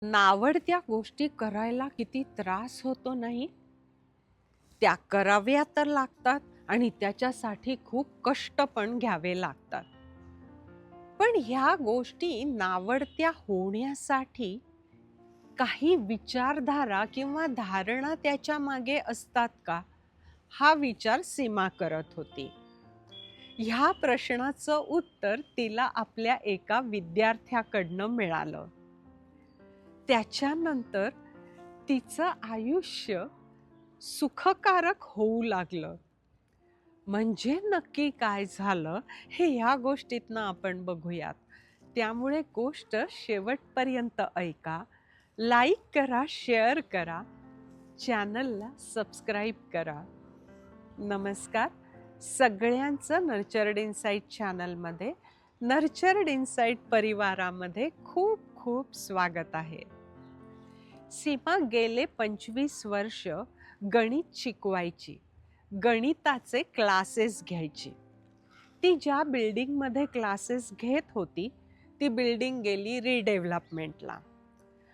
नावडत्या गोष्टी करायला किती त्रास होतो नाही? त्या कराव्या तर लागतात आणि त्याच्यासाठी खूप कष्ट पण घ्यावे लागतात. पण ह्या गोष्टी नावडत्या होण्यासाठी काही विचारधारा किंवा धारणा त्याच्या मागे असतात का? हा विचार सीमा करत होती. ह्या प्रश्नाचं उत्तर तिला आपल्या एका विद्यार्थ्याकडनं मिळालं. त्याच्यानंतर तिचं आयुष्य सुखकारक होऊ लागलं. म्हणजे नक्की काय झालं हे ह्या गोष्टीतनं आपण बघूयात. त्यामुळे गोष्ट शेवटपर्यंत ऐका. लाईक करा, शेअर करा, चॅनलला सबस्क्राईब करा. नमस्कार. सगळ्यांचं नर्चर्ड इनसाइट चॅनलमध्ये, नर्चर्ड इनसाइट परिवारामध्ये खूप खूप स्वागत आहे. सीमा गेले 25 वर्ष गणित शिकवायची. गणिताचे क्लासेस घ्यायची. ती ज्या बिल्डिंगमध्ये क्लासेस घेत होती, ती बिल्डिंग गेली रिडेव्हलपमेंटला.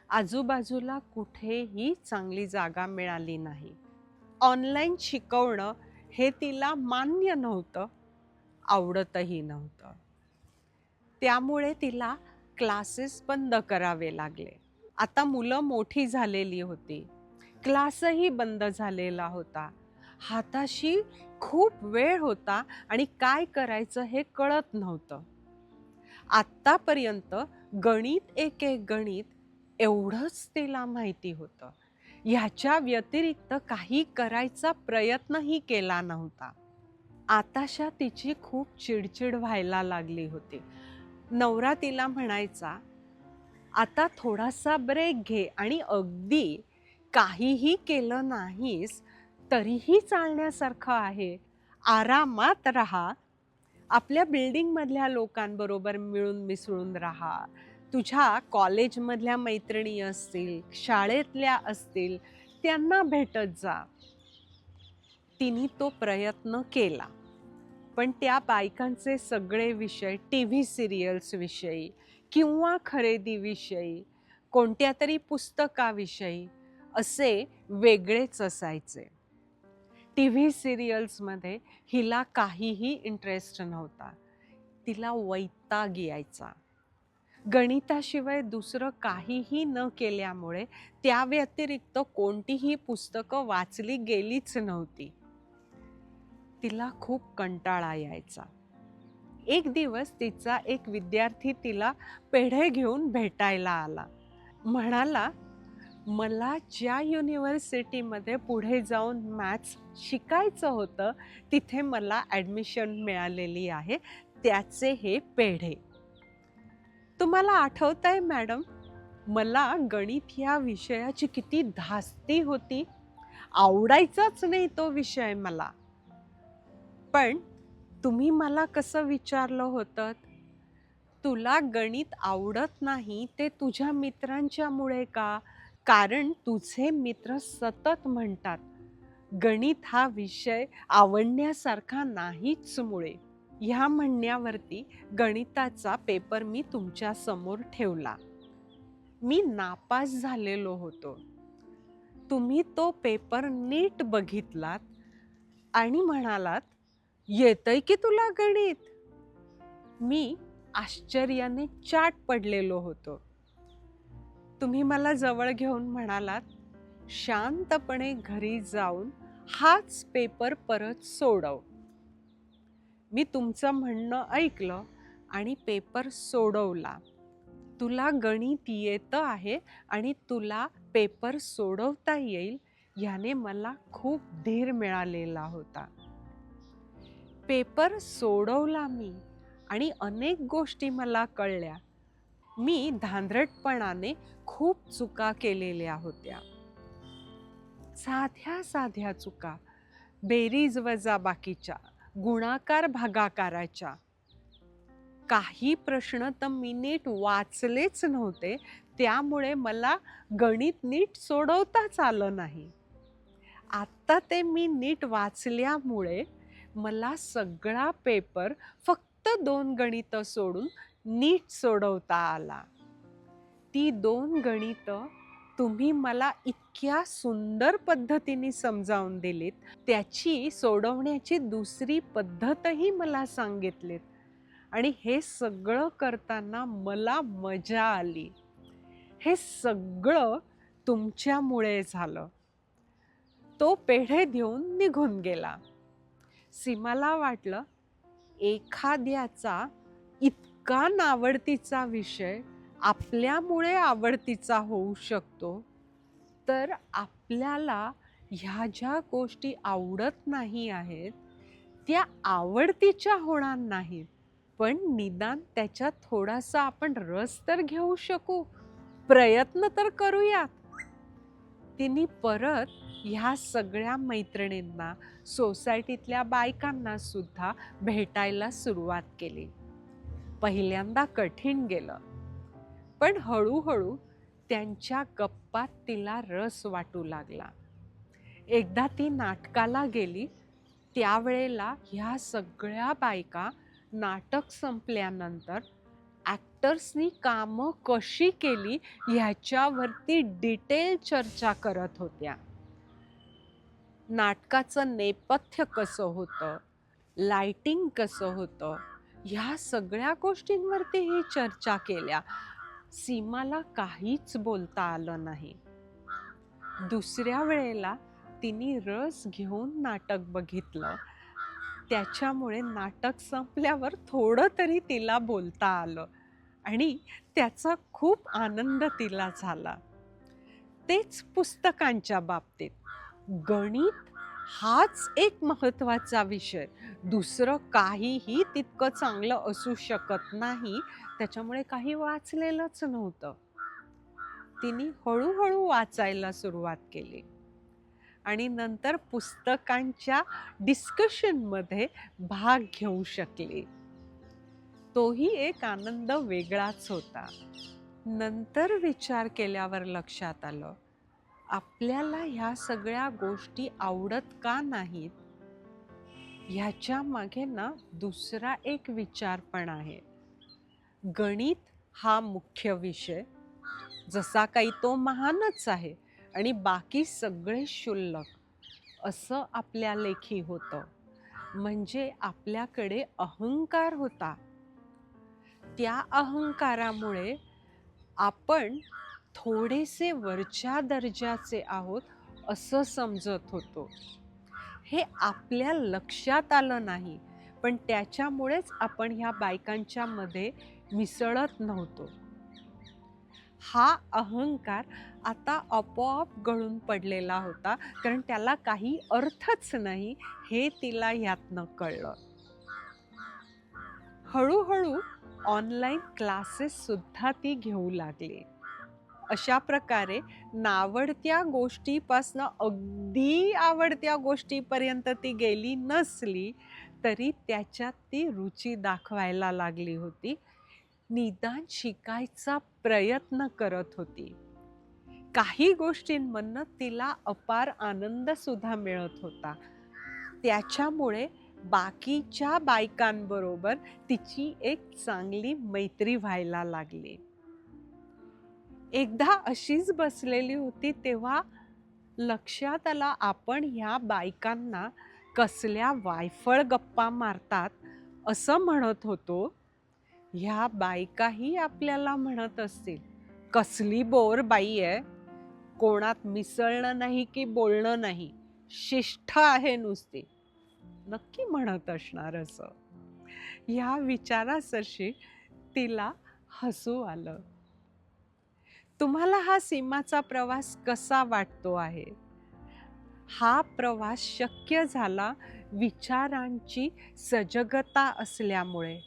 आजूबाजूला कुठेही चांगली जागा मिळाली नाही. ऑनलाईन शिकवणं हे तिला मान्य नव्हतं, आवडतही नव्हतं. त्यामुळे तिला क्लासेस बंद करावे लागले. आता मुलं मोठी झालेली होती. क्लासही बंद झालेला होता. हाताशी खूप वेळ होता आणि काय करायचं हे कळत नव्हतं. आत्तापर्यंत गणित एक गणित एवढंच तिला माहिती होतं. ह्याच्या व्यतिरिक्त काही करायचा प्रयत्नही केला नव्हता. आताशा तिची खूप चिडचिड व्हायला लागली होती. नवरा तिला म्हणायचा, आता थोडासा ब्रेक घे आणि अगदी काहीही केलं नाहीस तरीही चालण्यासारखं आहे. आरामात राहा. आपल्या बिल्डिंगमधल्या लोकांबरोबर मिळून मिसळून राहा. तुझ्या कॉलेजमधल्या मैत्रिणी असतील, शाळेतल्या असतील, त्यांना भेटत जा. तिने तो प्रयत्न केला. पण त्या बायकांचे सगळे विषय टीव्ही सिरियल्स विषयी किंवा खरेदीविषयी, कोणत्या तरी पुस्तकाविषयी असे वेगळेच असायचे. टीव्ही सिरियल्समध्ये हिला काहीही इंटरेस्ट नव्हता. तिला वैताग यायचा. गणिताशिवाय दुसरं काहीही न केल्यामुळे त्या व्यतिरिक्त कोणतीही पुस्तकं वाचली गेलीच नव्हती. तिला खूप कंटाळा यायचा. एक दिवस तिचा एक विद्यार्थी तिला पेढे घेऊन भेटायला आला. म्हणाला, मला ज्या युनिव्हर्सिटीमध्ये पुढे जाऊन मॅथ्स शिकायचं होतं, तिथे मला ॲडमिशन मिळालेली आहे. त्याचे हे पेढे. तुम्हाला आठवतंय मॅडम, मला गणित या विषयाची किती धास्ती होती. आवडायचाच नाही तो विषय मला. पण तुम्ही मला कसं विचारलं होतं, तुला गणित आवडत नाही ते तुझ्या मित्रांच्यामुळे का? कारण तुझे मित्र सतत म्हणतात, गणित हा विषय आवडण्यासारखा नाहीच मुळे. ह्या म्हणण्यावरती गणिताचा पेपर मी तुमच्या समोर ठेवला. मी नापास झालेलो होतो. तुम्ही तो पेपर नीट बघितलात आणि म्हणालात, येतंय की तुला गणित? मी आश्चर्याने चाट पडलेलो होतो. तुम्ही मला जवळ घेऊन म्हणालात, शांतपणे घरी जाऊन हाच पेपर परत सोडव. मी तुमचं म्हणणं ऐकलं आणि पेपर सोडवला. तुला गणित येतं आहे आणि तुला पेपर सोडवता येईल ह्याने मला खूप धीर मिळालेला होता. पेपर सोडवला मी आणि अनेक गोष्टी मला कळल्या. मी धांदरटपणाने खूप चुका केलेल्या होत्या. साध्या साध्या चुका, बेरीज वजाबाकीच्या, गुणाकार भागाकाराच्या. काही प्रश्न तर मी नीट वाचलेच नव्हते, त्यामुळे मला गणित नीट सोडवताच आलं नाही. आत्ता ते मी नीट वाचल्यामुळे मला सगळा पेपर फक्त 2 गणितं सोडून नीट सोडवता आला. ती 2 गणितं तुम्ही मला इतक्या सुंदर पद्धतीने समजावून दिलीत, त्याची सोडवण्याची दुसरी पद्धतही मला सांगितलीत आणि हे सगळं करताना मला मजा आली. हे सगळं तुमच्यामुळे झालं. तो पेढे देऊन निघून गेला. सीमाला वाटलं, एखाद्याचा इतका नावडतीचा विषय आपल्यामुळे आवडतीचा होऊ शकतो, तर आपल्याला ह्या ज्या गोष्टी आवडत नाही आहेत, त्या आवडतीच्या होणार नाहीत. पण निदान त्याच्यात थोडासा आपण रस तर घेऊ शकू, प्रयत्न तर करूयात. तिने परत ह्या सगळ्या मैत्रिणींना, सोसायटीतल्या बायकांना सुद्धा भेटायला सुरुवात केली. पहिल्यांदा कठीण गेलं, पण हळूहळू त्यांच्या गप्पात तिला रस वाटू लागला. एकदा ती नाटकाला गेली, त्यावेळेला ह्या सगळ्या बायका नाटक संपल्यानंतर ॲक्टर्सनी कामं कशी केली ह्याच्यावरती डिटेल चर्चा करत होत्या. नाटकाचं नेपथ्य कसं होतं, लाइटिंग कसं होतं, ह्या सगळ्या गोष्टींवरतीही चर्चा केल्या. सीमाला काहीच बोलता आलं नाही. दुसऱ्या वेळेला तिने रस घेऊन नाटक बघितलं. त्याच्यामुळे नाटक संपल्यावर थोडं तरी तिला बोलता आलं आणि त्याचा खूप आनंद तिला झाला. तेच पुस्तकांच्या बाबतीत. गणित हाच एक महत्त्वाचा विषय. दुसरं काहीही तितकं चांगलं असू शकत नाही. त्याच्यामुळे काही वाचलेलंच नव्हतं. तिने हळूहळू वाचायला सुरुवात केली आणि नंतर पुस्तकांच्या डिस्कशनमध्ये भाग घेऊ शकली. तोही एक आनंद वेगळाच होता. नंतर विचार केल्यावर लक्षात आलं, आपल्याला ह्या सगळ्या गोष्टी आवडत का नाहीत? ह्याच्या मागे ना दुसरा एक विचार पण आहे. गणित हा मुख्य विषय, जसा काही तो महानच आहे आणि बाकी सगळे क्षुल्लक, असं आपल्या लेखी होतं. म्हणजे आपल्याकडे अहंकार होता. त्या अहंकारामुळे आपण थोडेसे वरच्या दर्जाचे आहोत असं समजत होतो. हे आपल्या लक्षात आलं नाही, पण त्याच्यामुळेच आपण ह्या बायकांच्या मध्ये मिसळत नव्हतो. हा अहंकार आता आपोआप गळून पडलेला होता, कारण त्याला काही अर्थच नाही हे तिला ह्यातनं कळलं. हळूहळू ऑनलाईन क्लासेस सुद्धा ती घेऊ लागली. अशा प्रकारे नावडत्या गोष्टीपासनं अगदी आवडत्या गोष्टीपर्यंत ती गेली नसली, तरी त्याच्यात ती रुची दाखवायला लागली होती. निदान शिकायचा प्रयत्न करत होती. काही गोष्टींमधनं तिला अपार आनंद सुद्धा मिळत होता. त्याच्यामुळे बाकीच्या बायकांबरोबर तिची एक चांगली मैत्री व्हायला लागली. एकदा अशीच बसलेली होती, तेव्हा लक्षात आलं, आपण ह्या बायकांना कसल्या वायफळ गप्पा मारतात असं म्हणत होतो. ह्या बायकाही आपल्याला म्हणत असतील, कसली बोर बाई आहे, कोणात मिसळणं नाही की बोलणं नाही, शिष्ट आहे नुसती. नक्की म्हणत असणार असं. ह्या विचारासरशी तिला हसू आलं. तुम्हाला हा सीमाचा प्रवास कसा वाटतो आहे? हा प्रवास शक्य झाला विचारांची सजगता असल्यामुळे.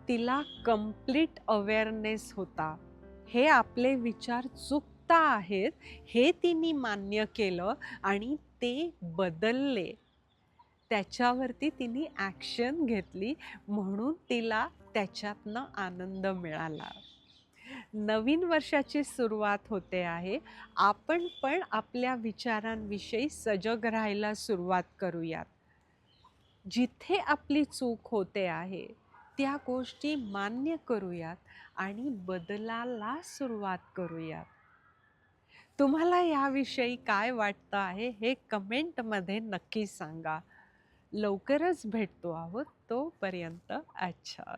तिला कंप्लीट अवेअरनेस होता. हे आपले विचार चुकता आहेत हे तिने मान्य केलं आणि ते बदलले. त्याच्यावरती तिने ॲक्शन घेतली, म्हणून तिला त्याच्यातनं आनंद मिळाला. नवीन वर्षाची सुरुवात होते आहे. आपण पण आपल्या विचारांविषयी सजग राहायला सुरुवात करूयात. जिथे आपली चूक होते आहे, त्या गोष्टी मान्य करूयात आणि बदलाला सुरुवात करूयात. तुम्हाला याविषयी काय वाटतं आहे हे कमेंटमध्ये नक्की सांगा. लवकरच भेटतो आहोत. तोपर्यंत अच्छा.